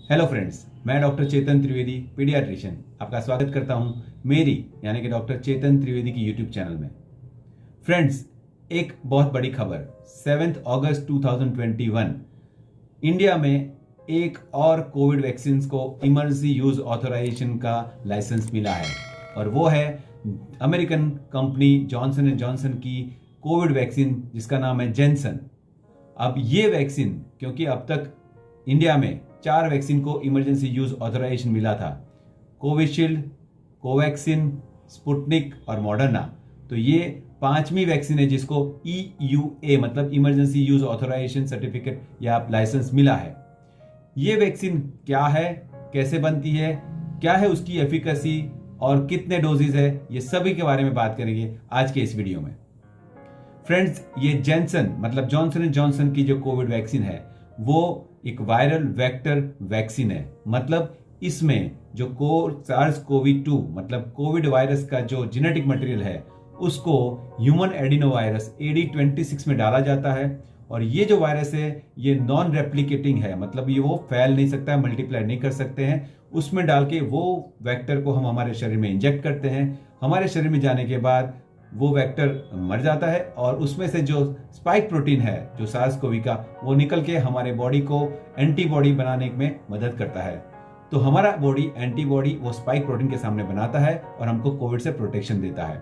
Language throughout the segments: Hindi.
हेलो फ्रेंड्स, मैं डॉक्टर चेतन त्रिवेदी पीडियाट्रिशियन आपका स्वागत करता हूं मेरी यानी कि डॉक्टर चेतन त्रिवेदी की यूट्यूब चैनल में। फ्रेंड्स, एक बहुत बड़ी खबर 7 अगस्त 2021 इंडिया में एक और कोविड वैक्सीन को इमरजेंसी यूज ऑथराइजेशन का लाइसेंस मिला है और वो है American company Johnson and Johnson की कोविड वैक्सीन जिसका नाम है जेनसन। अब ये वैक्सीन, क्योंकि अब तक इंडिया में 4 वैक्सीन को इमरजेंसी यूज ऑथराइजेशन मिला था, कोविशील्ड, कोवैक्सीन, स्पुतनिक और मॉडर्ना, तो ये 5वीं वैक्सीन है जिसको EUA मतलब इमरजेंसी यूज ऑथराइजेशन सर्टिफिकेट या लाइसेंस मिला है। ये वैक्सीन क्या है, कैसे बनती है, क्या है उसकी एफिकेसी और कितने डोजेज है, ये सभी के बारे में बात करेंगे आज के इस वीडियो में। फ्रेंड्स, ये जेनसन मतलब जॉनसन एंड जॉनसन की जो कोविड वैक्सीन है वो एक वायरल वेक्टर वैक्सीन है। मतलब इसमें जो SARS-CoV-2 मतलब कोविड वायरस का जो जेनेटिक मटेरियल है उसको ह्यूमन एडिनो वायरस AD26 में डाला जाता है और ये जो वायरस है ये नॉन रेप्लिकेटिंग है, मतलब ये वो फैल नहीं सकता है, मल्टीप्लाई नहीं कर सकते हैं। उसमें डाल के वो वेक्टर को हम हमारे शरीर में इंजेक्ट करते हैं। हमारे शरीर में जाने के बाद वो वेक्टर मर जाता है और उसमें से जो स्पाइक प्रोटीन है जो SARS-CoV का, वो निकल के हमारे बॉडी को एंटीबॉडी बनाने में मदद करता है। तो हमारा बॉडी एंटीबॉडी वो स्पाइक प्रोटीन के सामने बनाता है और हमको कोविड से प्रोटेक्शन देता है।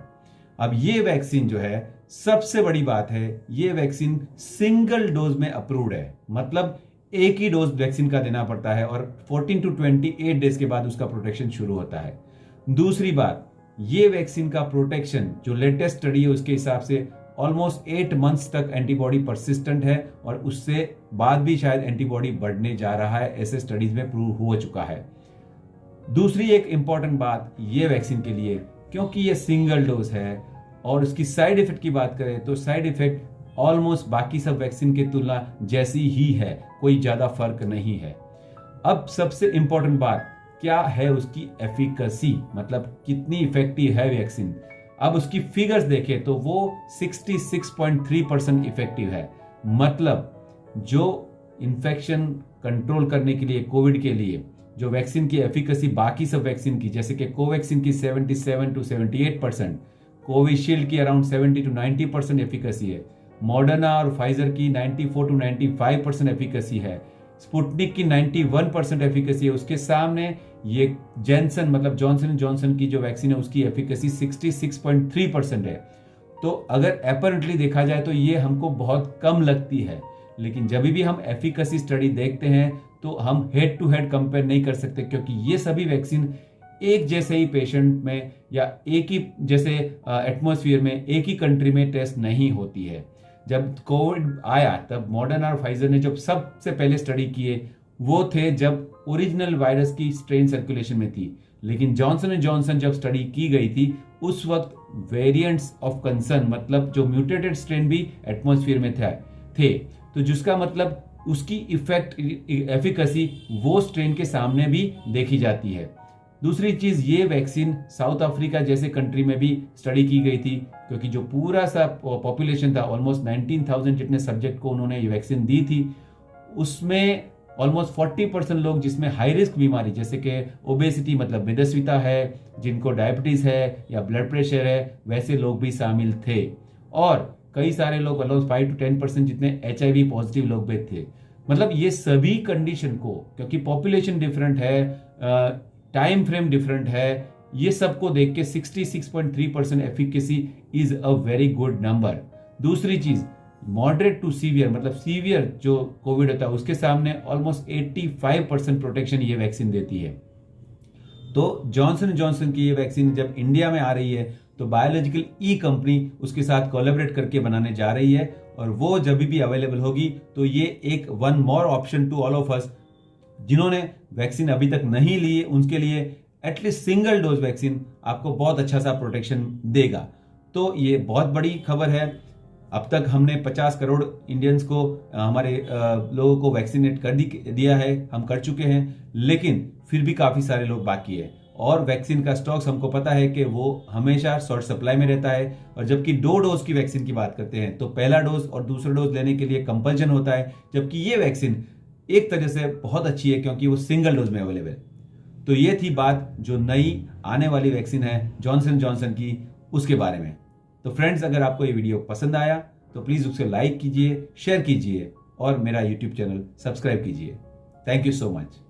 अब ये वैक्सीन जो है, सबसे बड़ी बात है, ये वैक्सीन सिंगल डोज में अप्रूव्ड है, मतलब एक ही डोज वैक्सीन का देना पड़ता है और 14 to 28 डेज के बाद उसका प्रोटेक्शन शुरू होता है। दूसरी बात, ये वैक्सीन का प्रोटेक्शन जो लेटेस्ट स्टडी है उसके हिसाब से ऑलमोस्ट 8 मंथ्स तक एंटीबॉडी परसिस्टेंट है और उससे बाद भी शायद एंटीबॉडी बढ़ने जा रहा है, ऐसे स्टडीज में प्रूव हो चुका है। दूसरी एक इंपॉर्टेंट बात ये वैक्सीन के लिए, क्योंकि ये सिंगल डोज है और उसकी साइड इफेक्ट की बात करें तो साइड इफेक्ट ऑलमोस्ट बाकी सब वैक्सीन की तुलना जैसी ही है, कोई ज्यादा फर्क नहीं है। अब सबसे इंपॉर्टेंट बात, क्या है उसकी एफिकेसी, मतलब कितनी इफेक्टिव है वैक्सीन। अब उसकी फिगर्स देखें तो वो 66.3% इफेक्टिव है। मतलब जो इन्फेक्शन कंट्रोल करने के लिए कोविड के लिए जो वैक्सीन की एफिकेसी बाकी सब वैक्सीन की, जैसे कि कोवैक्सीन की 77 to 78%, कोविशील्ड की अराउंड 70 to 90% एफिकेसी है, मॉडर्ना और फाइजर की 94 to 95% एफिकेसी है, स्पुतनिक की 91% एफिकेसी है, उसके सामने ये जेनसन मतलब जॉनसन एंड जॉनसन की जो वैक्सीन है उसकी एफिकेसी 66.3% है। तो अगर अपैरेंटली देखा जाए तो ये हमको बहुत कम लगती है, लेकिन जब भी हम एफिकेसी स्टडी देखते हैं तो हम हेड टू हेड कंपेयर नहीं कर सकते, क्योंकि ये सभी वैक्सीन एक जैसे ही पेशेंट में या एक ही जैसे एटमॉस्फेयर में एक ही कंट्री में टेस्ट नहीं होती है। जब कोविड आया तब मॉडर्ना और फाइजर ने जब सबसे पहले स्टडी किए वो थे जब ओरिजिनल वायरस की स्ट्रेन सर्कुलेशन में थी, लेकिन जॉनसन एंड जॉनसन जब स्टडी की गई थी उस वक्त वेरिएंट्स ऑफ कंसर्न मतलब जो म्यूटेटेड स्ट्रेन भी एटमॉस्फेयर में थे, तो जिसका मतलब उसकी इफेक्ट एफिकेसी वो स्ट्रेन के सामने भी देखी जाती है। दूसरी चीज, ये वैक्सीन साउथ अफ्रीका जैसे कंट्री में भी स्टडी की गई थी, क्योंकि जो पूरा सा पॉपुलेशन था ऑलमोस्ट 19,000 जितने सब्जेक्ट को उन्होंने ये वैक्सीन दी थी, उसमें ऑलमोस्ट 40% लोग जिसमें हाई रिस्क बीमारी जैसे कि ओबेसिटी मतलब मेदस्विता है, जिनको डायबिटीज है या ब्लड प्रेशर है, वैसे लोग भी शामिल थे। और कई सारे लोग ऑलमोस्ट 5 to 10% जितने HIV पॉजिटिव लोग भी थे। मतलब ये सभी कंडीशन को, क्योंकि पॉपुलेशन डिफरेंट है, टाइम फ्रेम डिफरेंट है, ये सबको देख के 66.3% efficacy is a very good number. दूसरी चीज, मॉडरेट टू सीवियर मतलब सीवियर जो कोविड होता है उसके सामने ऑलमोस्ट 85% प्रोटेक्शन ये वैक्सीन देती है। तो जॉनसन जॉनसन की ये वैक्सीन जब इंडिया में आ रही है तो बायोलॉजिकल ई कंपनी उसके साथ कोलैबोरेट करके बनाने जा रही है और वो जब भी अवेलेबल होगी तो ये एक one more option to all of us जिन्होंने वैक्सीन अभी तक नहीं ली है, उनके लिए एटलीस्ट सिंगल डोज वैक्सीन आपको बहुत अच्छा सा प्रोटेक्शन देगा। तो ये बहुत बड़ी खबर है। अब तक हमने 50 करोड़ इंडियंस को हमारे लोगों को वैक्सीनेट कर दिया है, हम कर चुके हैं, लेकिन फिर भी काफी सारे लोग बाकी है और वैक्सीन का स्टॉक्स हमको पता है कि वो हमेशा शॉर्ट सप्लाई में रहता है। और जबकि 2 डोज की वैक्सीन की बात करते हैं तो पहला डोज और दूसरा डोज लेने के लिए कंपल्शन होता है, जबकि ये वैक्सीन एक तरह से बहुत अच्छी है क्योंकि वो सिंगल डोज में अवेलेबल है। तो ये थी बात जो नई आने वाली वैक्सीन है जॉनसन जॉनसन की, उसके बारे में। तो फ्रेंड्स, अगर आपको ये वीडियो पसंद आया तो प्लीज़ उसे लाइक कीजिए, शेयर कीजिए और मेरा यूट्यूब चैनल सब्सक्राइब कीजिए। Thank you so much.